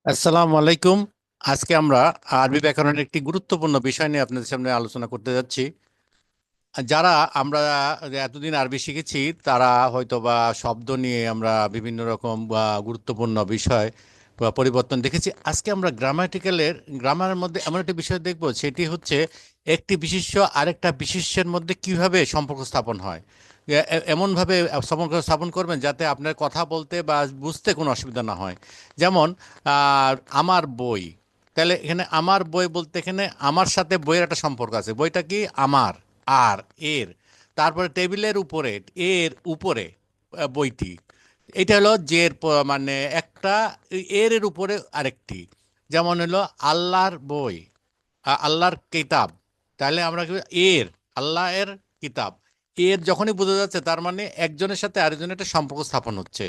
আসসালামু আলাইকুম। আজকে আমরা আরবি ব্যাকরণের একটি গুরুত্বপূর্ণ বিষয় নিয়ে আপনাদের সামনে আলোচনা করতে যাচ্ছি। যারা আমরা এতদিন আরবি শিখেছি তারা হয়তো বা শব্দ নিয়ে আমরা বিভিন্ন রকম গুরুত্বপূর্ণ বিষয় বা পরিবর্তন দেখেছি। আজকে আমরা গ্রামারের মধ্যে এমন একটা বিষয় দেখব, সেটি হচ্ছে একটি বিশেষ্য আরেকটা বিশেষ্যের মধ্যে কিভাবে সম্পর্ক স্থাপন হয়। এমনভাবে সম্পর্ক স্থাপন করবেন যাতে আপনার কথা বলতে বা বুঝতে কোনো অসুবিধা না হয়। যেমন আমার বই, তাহলে এখানে আমার বই বলতে এখানে আমার সাথে বইয়ের একটা সম্পর্ক আছে। বইটা কি আমার, আর এর, তারপরে টেবিলের উপরে, এর উপরে বইটি, এটা হলো মানে একটা, এর উপরে আরেকটি। যেমন হলো আল্লাহর বই, আল্লাহর কিতাব, তাহলে আমরা কি এর, আল্লাহ এর কিতাব, এর যখনই বোঝা যাচ্ছে তার মানে একজনের সাথে আরেকজনের একটা সম্পর্ক স্থাপন হচ্ছে।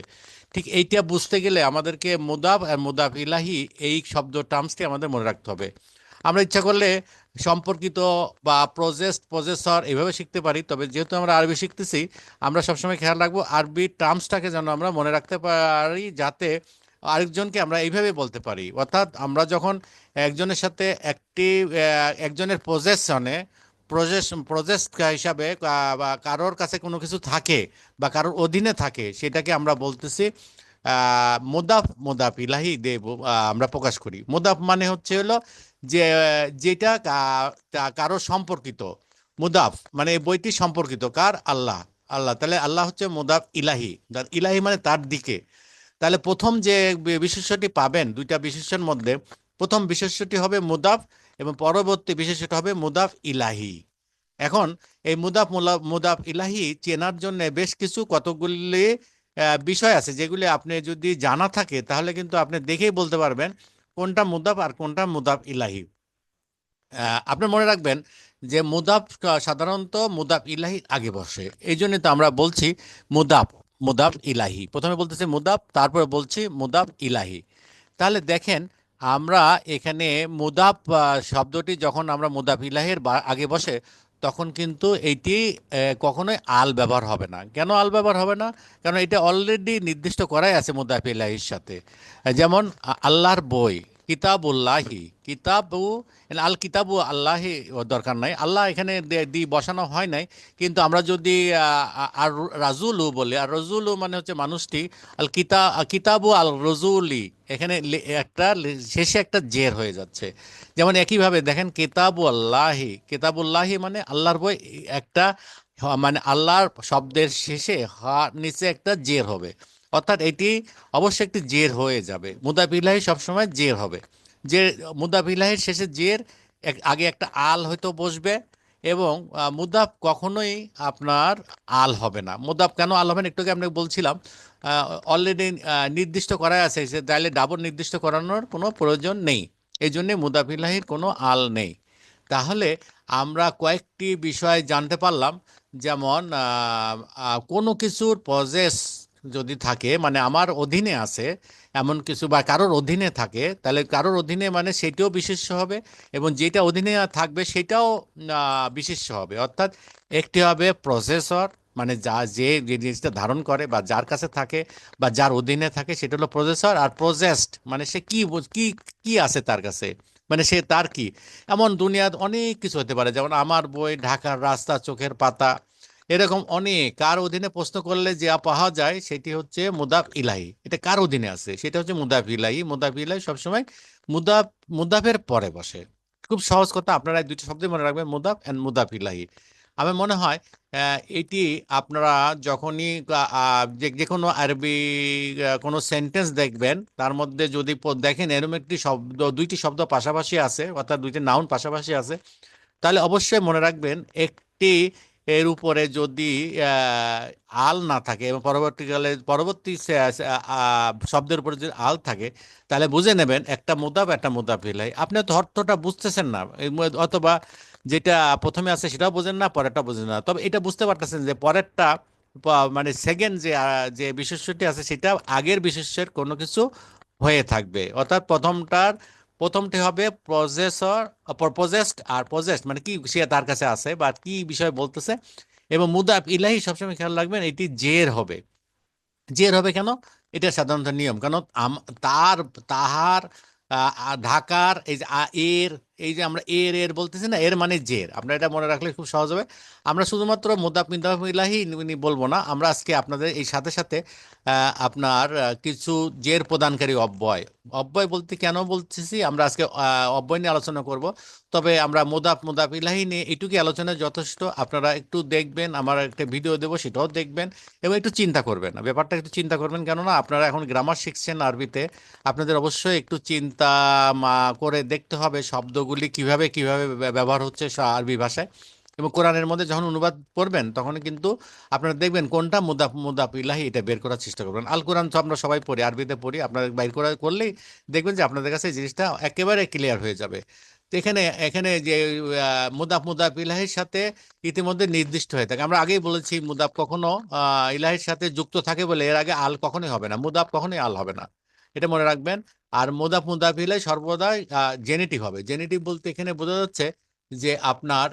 ঠিক এইটা বুঝতে গেলে আমাদেরকে মুদাফ আর মুদাফ ইলাহি এই শব্দ টার্মসটি আমাদের মনে রাখতে হবে। আমরা ইচ্ছা করলে সম্পর্কিত বা পজেসর এভাবে শিখতে পারি, তবে যেহেতু আমরা আরবি শিখতেছি আমরা সবসময় খেয়াল রাখবো আরবি টার্মসটাকে যেন আমরা মনে রাখতে পারি, যাতে আরেকজনকে আমরা এইভাবে বলতে পারি। অর্থাৎ আমরা যখন একজনের সাথে একজনের পজেশনে প্রজেস হিসাবে বা কারোর কাছে কোনো কিছু থাকে বা কারোর অধীনে থাকে, সেটাকে আমরা বলতেছি মোদাফ। মোদাফ ইলাহি দিয়ে আমরা প্রকাশ করি। মোদাফ মানে হচ্ছে হলো যে যেটা কারো সম্পর্কিত। মুদাফ মানে এই বইটি সম্পর্কিত কার? আল্লাহ। আল্লাহ, তাহলে আল্লাহ হচ্ছে মুদাফ ইলাহি। ইলাহি মানে তার দিকে। তাহলে প্রথম যে বিশেষ্যটি পাবেন দুইটা বিশেষ্যের মধ্যে, প্রথম বিশেষ্যটি হবে মুদাফ এবং পরবর্তী বিশেষ্যটি হবে মুদাফ ইলাহি। এখন এই মুদাফ ইলাহি চেনার জন্য বেশ কিছু কতগুলি বিষয় আছে, যেগুলি আপনি যদি জানা থাকে তাহলে কিন্তু আপনি দেখেই বলতে পারবেন কোনটা মুদাফ আর কোনটা মুদাফ ইলাহি। আপনি মনে রাখবেন যে মুদাফ সাধারণত মুদাফ ইলাহি আগে বসে, এই জন্য তো আমরা বলছি মুদাফ। মুদাফ ইলাহি প্রথমে বলতেছি মুদাফ, তারপরে বলছি মুদাফ ইলাহি। তাহলে দেখেন, আমরা এখানে মুদাফ শব্দটি যখন আমরা মুদাফ ইলাহির আগে বসে, তখন কিন্তু এইটি কখনোই আল ব্যবহার হবে না। কেন আল ব্যবহার হবে না? কারণ এটা অলরেডি নির্দিষ্ট করাই আছে মুদাফ ইলাহির সাথে। যেমন আল্লাহর বই, কিতাবুল্লাহি, কিতাবু, আল কিতাবু আল্লাহি দরকার নাই, আল্লাহ এখানে দি বসানো হয় নাই। কিন্তু আমরা যদি আর রাজুলু বলি, আর রজুলু মানে হচ্ছে মানুষটি, কিতাবু আল রজুলি, এখানে শেষে একটা জের হয়ে যাচ্ছে। যেমন একইভাবে দেখেন কিতাবু আল্লাহি, কিতাবুল্লাহি মানে আল্লাহর বই, একটা মানে আল্লাহর শব্দের শেষে নিচে একটা জের হবে। অর্থাৎ এটি অবশ্যই একটি জের হয়ে যাবে। মুদাফ ইলাহি সবসময় জের হবে। যে মুদাফ ইলাহির শেষে জের, আগে একটা আল হয়তো বসবে। এবং মুদাফ কখনোই আপনার আল হবে না। মুদাফ কেন আল হবে না একটু আগে আপনাকে বলছিলাম। অলরেডি নির্দিষ্ট করা আছে, যে তাইলে ডাবল নির্দিষ্ট করানোর কোনো প্রয়োজন নেই। এই জন্যে মুদাফ ইলাহির কোনো আল নেই। তাহলে আমরা কয়েকটি বিষয় জানতে পারলাম। যেমন কোনো কিছুর পজেস যদি থাকে, মানে আমার অধীনে আছে এমন কিছু, বা কারোর অধীনে থাকে, তাহলে কারোর অধীনে মানে সেটাও বিশেষ্য হবে, এবং যেটা অধীনে থাকবে সেটাও বিশেষ্য হবে। অর্থাৎ একটি হবে প্রসেসর, মানে যে জিনিসটা ধারণ করে বা যার কাছে থাকে বা যার অধীনে থাকে সেটা হলো প্রসেসর। আর প্রজেস্ট মানে সে কি কি আছে তার কাছে, মানে সে তার কি। এমন দুনিয়ার অনেক কিছু হতে পারে, যেমন আমার বই, ঢাকার রাস্তা, চোখের পাতা, এরকম অনেক। কার অধীনে প্রশ্ন করলে যে পাওয়া যায় সেটি হচ্ছে মুদাফ ইলাহি। এটা কার অধীনে আছে সেটা হচ্ছে মুদাফ ইলাহি। মুদাফ ইলাহি সবসময় মুদাফ মুদাফের পরে বসে। খুব সহজ কথা, আপনারা এই দুটি শব্দ মনে রাখবেন, মুদাফ এন্ড মুদাফ ইলাহি। আমার মনে হয় এটি আপনারা যখনই যে যে কোনো আরবি কোনো সেন্টেন্স দেখবেন, তার মধ্যে যদি দেখেন এরকম একটি শব্দ, দুইটি শব্দ পাশাপাশি আছে, অর্থাৎ দুইটি নাউন পাশাপাশি আছে, তাহলে অবশ্যই মনে রাখবেন একটি এর উপরে যদি আল না থাকে এবং পরবর্তীকালে পরবর্তী শব্দের উপরে যদি আল থাকে, তাহলে বুঝে নেবেন একটা মুদাফ একটা মুদাফিলাই। আপনি তো অর্থটা বুঝতেছেন না, অথবা যেটা প্রথমে আছে সেটাও বোঝেন না, পরেরটা বোঝেন না, তবে এটা বুঝতে পারতেছেন যে পরেরটা মানে সেকেন্ড যে বিশেষ্যটি আছে সেটা আগের বিশেষ্যের কোনো কিছু হয়ে থাকবে। অর্থাৎ প্রথমটি হবে প্রজেসর, প্রপোজেসড, আর পজেসড মানে কি সে তার কাছে আছে বা কি বিষয় বলতেছে। এবং মুদাফ ইলাহি সবসময় খেয়াল রাখবেন এটি জের হবে। জের হবে কেন? এটা সাধারণত নিয়ম, কারণ তার, তাহার, ঢাকার, এই যে এর, এই যে আমরা এর এর বলতেছি না, এর মানে জের, আপনারা এটা মনে রাখলে খুব সহজ হবে। আমরা শুধুমাত্র মুদাফ মুদাফ ইলাহি বলবো না, আমরা আজকে আপনাদের এই সাথে সাথে আপনার কিছু জের প্রদানকারী অব্যয়, অব্যয় বলতে কেন বলতেছি, আমরা আজকে অব্যয় নিয়ে আলোচনা করব। তবে আমরা মুদাফ মুদাফ ইলাহি নিয়ে এটুকু আলোচনা যথেষ্ট। আপনারা একটু দেখবেন, আমার একটা ভিডিও দেবো, সেটাও দেখবেন এবং একটু চিন্তা করবেন, ব্যাপারটা একটু চিন্তা করবেন, কেননা আপনারা এখন গ্রামার শিখছেন আরবিতে। আপনাদের অবশ্যই একটু চিন্তা করে দেখতে হবে শব্দগুলি কিভাবে কিভাবে ব্যবহার হচ্ছে আরবি ভাষায়। এবং কোরআনের মধ্যে যখন অনুবাদ করবেন তখন কিন্তু আপনারা দেখবেন কোনটা মুদাফ মুদাফ ইলাহি, এটা বের করার চেষ্টা করবেন। আল কোরআন তো আমরা সবাই পড়ি, আরবিতে পড়ি, আপনারা বাইর করা করলেই দেখবেন যে আপনাদের কাছে এই জিনিসটা একেবারে ক্লিয়ার হয়ে যাবে। তো এখানে এখানে যে মুদাফ মুদাফ ইলাহির সাথে ইতিমধ্যে নির্দিষ্ট হয়ে থাকে, আমরা আগেই বলেছি মুদাফ কখনো ইলাহির সাথে যুক্ত থাকে বলে এর আগে আল কখনোই হবে না, মুদাফ কখনোই আল হবে না, এটা মনে রাখবেন। আর মুদাফ মুদাফ ইলাহি সর্বদাই জেনেটিভ হবে। জেনেটিভ বলতে এখানে বোঝা যাচ্ছে যে আপনার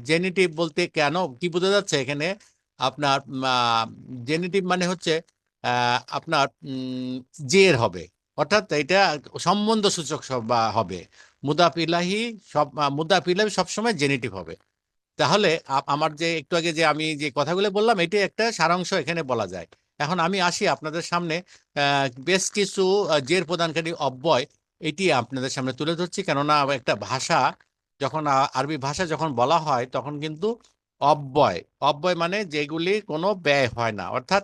জেনেটিভ বলতে কেন কি বোঝা যাচ্ছে এখানে, আপনার জেনেটিভ মানে হচ্ছে আপনার জের হবে, অর্থাৎ এটা সম্বন্ধ সূচক সব হবে। মুদাফ ইলাহি সব মুদাফ ইলাহি সবসময় জেনেটিভ হবে। তাহলে আমার যে একটু আগে যে আমি যে কথাগুলো বললাম, এটি একটা সারাংশ এখানে বলা যায়। এখন আমি আসি আপনাদের সামনে বেশ কিছু জের প্রদানকারী অব্যয়, এটি আপনাদের সামনে তুলে ধরছি, কেননা একটা ভাষা যখন আরবি ভাষা যখন বলা হয় তখন কিন্তু অব্যয়, অব্যয় মানে যেগুলি কোনো ব্যয় হয় না, অর্থাৎ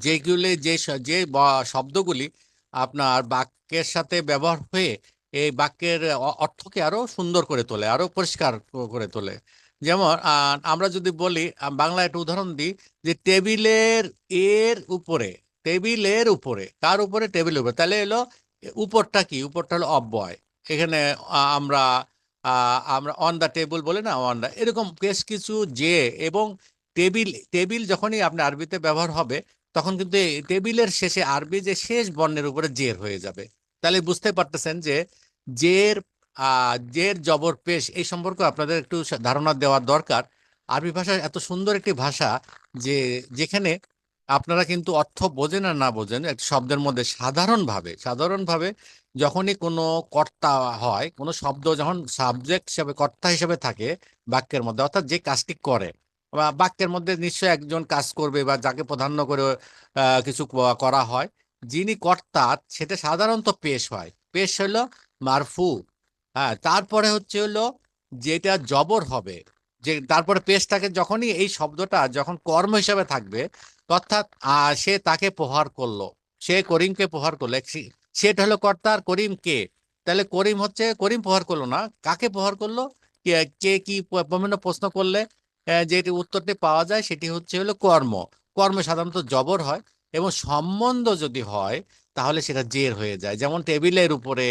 যেগুলি যে শব্দগুলি আপনার বাক্যের সাথে ব্যবহার হয়ে এই বাক্যের অর্থকে আরো সুন্দর করে তোলে, আরো পরিষ্কার করে তোলে। যেমন আমরা যদি বলি, বাংলা একটা উদাহরণ দিই, যে টেবিলের এর উপরে, টেবিলের উপরে, কার উপরে, টেবিলের উপরে, তাহলে এলো উপরটা কি, উপরটা হলো অব্যয়। এখানে আমরা আমরা অন দা টেবিল বলে না, অন দা, এরকম বেশ কিছু যে, এবং টেবিল, টেবিল যখনই আপনার আরবিতে ব্যবহার হবে তখন কিন্তু এই টেবিলের শেষে আরবি যে শেষ বর্ণের উপরে জের হয়ে যাবে। তাহলে বুঝতে পারতেছেন যে জের, জের জবর পেশ এই সম্পর্কে আপনাদের একটু ধারণা দেওয়ার দরকার। আরবি ভাষা এত সুন্দর একটি ভাষা যে যেখানে আপনারা কিন্তু অর্থ বোঝেন আর না বোঝেন, একটা শব্দের মধ্যে সাধারণভাবে, সাধারণভাবে যখনই কোনো কর্তা হয়, কোনো শব্দ যখন সাবজেক্ট হিসাবে, কর্তা হিসাবে থাকে বাক্যের মধ্যে, অর্থাৎ যে কাজটি করে, বা বাক্যের মধ্যে নিশ্চয়ই একজন কাজ করবে বা যাকে প্রাধান্য করে কিছু করা হয়, যিনি কর্তা, সেটা সাধারণত পেশ হয়, পেশ হলো মারফু। হ্যাঁ, তারপরে হচ্ছে হলো যেটা জবর হবে, যে তারপরে পেশটাকে যখনই এই শব্দটা যখন কর্ম হিসাবে থাকবে, অর্থাৎ সে তাকে প্রহার করলো, সে করিমকে প্রহার করলো, সেটা হলো কর্তা। আর করিম কে, তাহলে করিম হচ্ছে, করিম প্রহার করলো না, কাকে প্রহার করলো, কে কে কি বিভিন্ন প্রশ্ন করলে যেটি উত্তরটি পাওয়া যায় সেটি হচ্ছে হলো কর্ম। কর্ম সাধারণত জবর হয়, এবং সম্বন্ধ যদি হয় তাহলে সেটা জের হয়ে যায়। যেমন টেবিলের উপরে,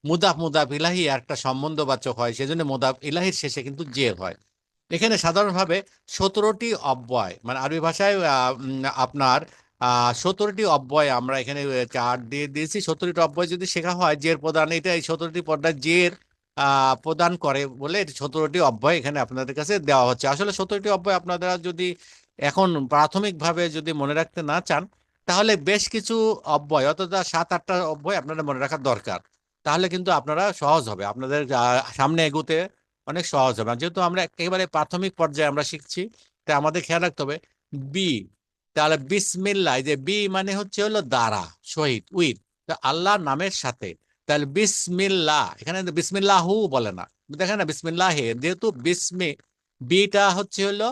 মুদাফ মুদাফ ইলাহি একটা সম্বন্ধবাচক হয়, সেজন্য মুদাফ ইলাহির শেষে কিন্তু জের হয়। এখানে সাধারণভাবে 17টি অব্যয়, মানে আরবি ভাষায় আপনার 17টি অব্যয় আমরা এখানে চার্ট দিয়ে দিয়েছি। 17টি অব্যয় যদি শেখা হয় জের প্রদান, এটা এই 17টি পর্যায়ে জের প্রদান করে বলে 17টি অব্যয় এখানে আপনাদের কাছে দেওয়া হচ্ছে। আসলে 17টি অব্যয় আপনারা যদি এখন প্রাথমিকভাবে যদি মনে রাখতে না চান, তাহলে বেশ কিছু অব্যয়, অর্থাৎ 7-8টা অব্যয় আপনাদের মনে রাখার দরকার। তাহলে কিন্তু আপনারা সহজ হবে, আপনাদের সামনে এগুতে অনেক সহজ হবে। আর যেহেতু আমরা একেবারে প্রাথমিক পর্যায়ে আমরা শিখছি, তাই আমাদের খেয়াল রাখতে হবে বি, তাহলে বিসমিল্লাহ, এই যে বি মানে হচ্ছে হলো দ্বারা, শহীদ, উইথ, আল্লাহর নামের সাথে। তাহলে বিসমিল্লাহ, এখানে বিসমিল্লাহু বলে না, দেখেন না, বিসমিল্লাহ, যেহেতু বিসমি, বিটা হচ্ছে হলো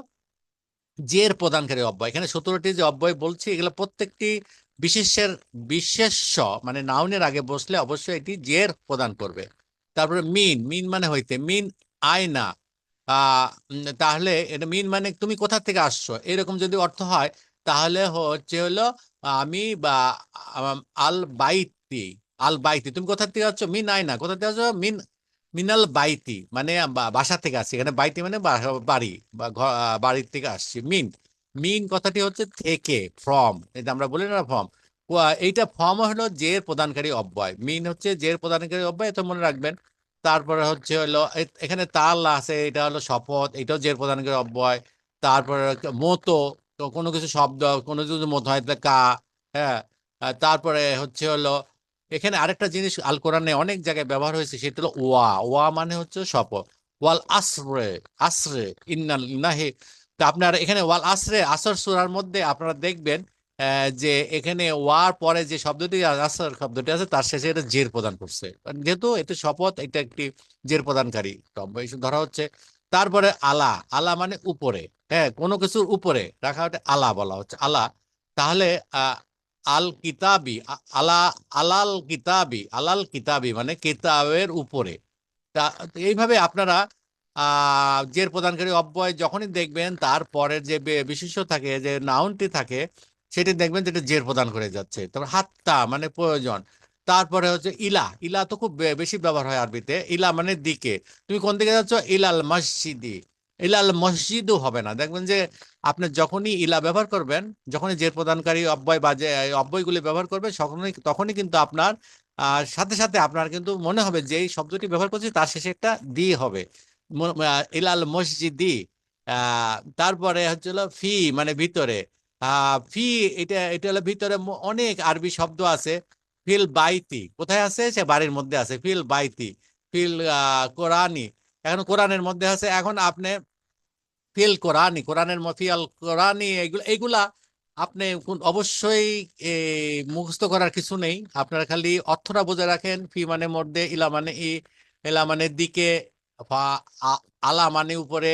জের প্রদানকারী অব্যয়। এখানে 17টি যে অব্যয় বলছি এগুলো প্রত্যেকটি বিশেষ্যের, বিশেষ্য মানে নাউনের আগে বসলে অবশ্যই এটি জের প্রদান করবে। তারপরে মিন, মিন মানে হইতে, মিন আয়না, তাহলে এটা মিন মানে তুমি কোথা থেকে আসছো, এরকম যদি অর্থ হয় তাহলে হচ্ছে হলো আমি, বা আল বাইতি, আল বাইতি, তুমি কোথা থেকে আসছো, মিন আয়না, কোথা থেকে আসছো, মিনাল বাইতি মানে বাসা থেকে আসছি, এখানে বাইতি মানে বাড়ি বা বাড়ির থেকে আসছি। মিন, মিন কথাটি হচ্ছে থেকে, ফ্রম, এটা আমরা বলি না ফ্রম, এইটা ফর্ম হলো জের প্রদানকারী অব্যয়, মিন হচ্ছে জের প্রদানকারী অব্যয়, এটা মনে রাখবেন। তারপরে হচ্ছে হলো এখানে তাল আছে, এটা হলো শপথ, এটাও জের প্রদানকারী অব্যয়। তারপরে মতো, তো কোনো কিছু শব্দ, কোনো কিছু মতো হয় তাহলে কা, হ্যাঁ, তারপরে হচ্ছে হলো এখানে আরেকটা জিনিস আল কোরআনে অনেক জায়গায় ব্যবহার হয়েছে, সেটা হলো ওয়া। ওয়া মানে হচ্ছে শপথ। ওয়াল আসরে, আসরে ইন্নাল নাহি। তো আপনার এখানে ওয়াল আসরে, আসর সূরার মধ্যে আপনারা দেখবেন যে এখানে ওয়ার পরে যে শব্দটি আসর শব্দটি আছে তার শেষে এটা জের প্রদান করছে, যেহেতু এটা শপথ, এটা একটি জের প্রদানকারী শব্দ এই ধরা হচ্ছে। তারপরে আলা, আলা মানে উপরে। হ্যাঁ, কোনো কিছুর উপরে রাখা, ওটা আলা বলা হচ্ছে, আলা। তাহলে আল কিতাবি, আলা, আলাল কিতাবি, আলাল কিতাবি মানে কিতাবের উপরে। তা এইভাবে আপনারা জের প্রদানকারী অব্যয় যখনই দেখবেন তার পরের যে বিশেষ্য থাকে, যে নাউনটি থাকে, সেটি দেখবেন যেটা জের প্রদান করে যাচ্ছে। তারপর হাত্তা মানে প্রয়োজন। তারপরে হচ্ছে ইলা, ইলা তো খুব বেশি ব্যবহার হয় আরবিতে। ইলা মানে দিকে। তুমি কোন দিকে যাচ্ছ? ইলাল মসজিদি। ইলাল মসজিদও হবে না, দেখবেন যে আপনি যখনই ইলা ব্যবহার করবেন, যখনই জের প্রদানকারী অব্যয় বা যে অব্যয়গুলি ব্যবহার করবেন, তখনই তখনই কিন্তু আপনার সাথে সাথে আপনার কিন্তু মনে হবে যে এই শব্দটি ব্যবহার করছি তার শেষে একটা দি হবে। ইলাল মসজিদি। তারপরে হচ্ছে হলো ফি মানে ভিতরে। ফি, এটা এটা হলো ভিতরে। অনেক আরবি শব্দ আছে। ফিল বাইতি কোথায় আছে? সে বাড়ির মধ্যে আছে। ফিল বাইতি, ফিল কোরআনি, এখন কোরআনের মধ্যে আছে। এখন আপনি ফিল কোরআনি, কোরআনের ফিল কোরআনি, এগুলো এগুলা আপনি অবশ্যই মুখস্থ করার কিছু নেই। আপনারা খালি অর্থটা বুঝে রাখেন। ফি মানে মধ্যে, ইলা মানে এলা মানে দিকে, আলা মানে উপরে,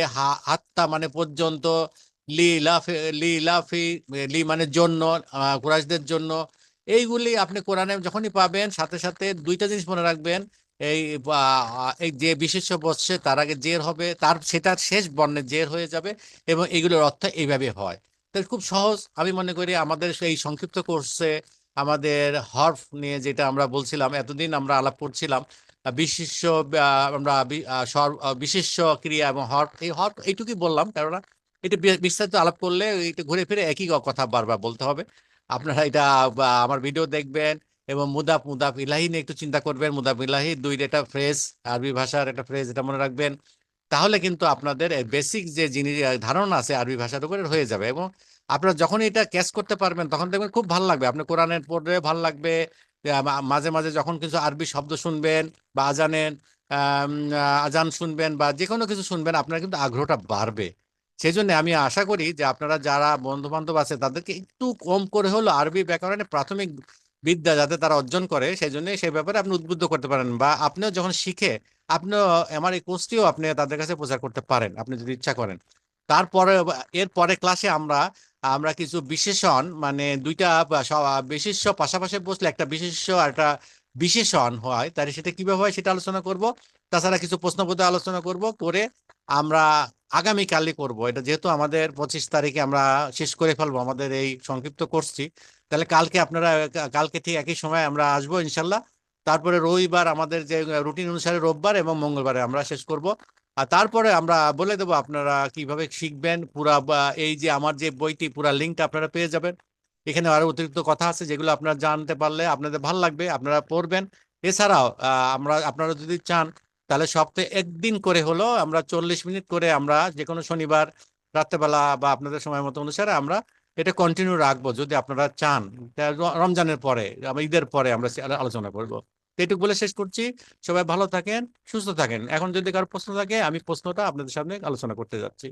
হাত্তা মানে পর্যন্ত, লি লাফি, লি লাফি, লি মানে জন্য, কুরাইশদের জন্য। এইগুলি আপনি কোরআনে যখনই পাবেন, সাথে সাথে দুইটা জিনিস মনে রাখবেন। এই এই যে বিশেষ্য বসছে তার আগে জের হবে, তার সেটার শেষ বর্ণে জের হয়ে যাবে, এবং এগুলোর অর্থ এইভাবে হয়। তো খুব সহজ। আমি মনে করি আমাদের এই সংক্ষিপ্ত কোর্সে আমাদের হরফ নিয়ে যেটা আমরা বলছিলাম, এতদিন আমরা আলাপ করছিলাম বিশেষ্য, আমরা বিশেষ্য ক্রিয়া এবং হরফ, এই হরফ এইটুকুই বললাম, কেননা এটা বিস্তারিত আলাপ করলে এটা ঘুরে ফিরে একই কথা বারবার বলতে হবে। আপনারা এটা আমার ভিডিও দেখবেন, এবং মুদাফ, মুদাফ ইলাহি নিয়ে একটু চিন্তা করবেন। মুদাফ ইলাহি দুই একটা ফ্রেজ, আরবি ভাষার একটা ফ্রেজ, এটা মনে রাখবেন। তাহলে কিন্তু আপনাদের বেসিক যে জিনিস ধারণা আছে আরবি ভাষার উপরে হয়ে যাবে। এবং আপনারা যখন এটা ক্যাচ করতে পারবেন তখন দেখবেন খুব ভালো লাগবে, আপনি কোরআনের পড়লে ভালো লাগবে। মাঝে মাঝে যখন কিছু আরবি শব্দ শুনবেন বা আজানের আজান শুনবেন বা যে কোনো কিছু শুনবেন, আপনার কিন্তু আগ্রহটা বাড়বে। সেই জন্য আমি আশা করি যে আপনারা যারা বন্ধু বান্ধব আছে তাদেরকে একটু কম করে হলো আরবি ব্যাকরণে প্রাথমিক বিদ্যা যাতে তারা অর্জন করে, সেই জন্য সেই ব্যাপারে আপনি উদ্বুদ্ধ করতে পারেন, বা আপনিও যখন শিখে আপনিও আমার এই কোর্সটিও আপনি তাদের কাছে প্রচার করতে পারেন আপনি যদি ইচ্ছা করেন। তারপরে এর পরে ক্লাসে আমরা আমরা কিছু বিশেষণ, মানে দুইটা বিশেষ্য পাশাপাশি বসলে একটা বিশেষ্য আর একটা বিশেষণ হয়, তাহলে সেটা কিভাবে হয় সেটা আলোচনা করব। তাছাড়া কিছু প্রশ্নবোধক আলোচনা করব, করে আমরা আগামীকালই করব। এটা যেহেতু আমাদের 25 তারিখে আমরা শেষ করে ফেলবো আমাদের এই সংক্ষিপ্ত কোর্সটি, তাহলে কালকে আপনারা, কালকে ঠিক একই সময় আমরা আসবো ইনশাল্লাহ। তারপরে রবিবার আমাদের যে রুটিন অনুসারে রোববার এবং মঙ্গলবারে আমরা শেষ করব। আর তারপরে আমরা বলে দেবো আপনারা কিভাবে শিখবেন পুরা, বা এই যে আমার যে বইটি পুরা লিঙ্কটা আপনারা পেয়ে যাবেন। এখানে আরো অতিরিক্ত কথা আছে যেগুলো আপনারা জানতে পারলে আপনাদের ভালো লাগবে, আপনারা পড়বেন। এছাড়াও আপনারা যদি চান তাহলে সপ্তাহে একদিন করে হলো আমরা 40 মিনিট করে আমরা যে কোনো শনিবার রাত্রেবেলা বা আপনাদের সময় মতো অনুসারে আমরা এটা কন্টিনিউ রাখবো, যদি আপনারা চান। তা রমজানের পরে, আমরা ঈদের পরে আমরা আলোচনা করবো। তো এটুকু বলে শেষ করছি। সবাই ভালো থাকেন, সুস্থ থাকেন। এখন যদি কারো প্রশ্ন থাকে আমি প্রশ্নটা আপনাদের সামনে আলোচনা করতে যাচ্ছি।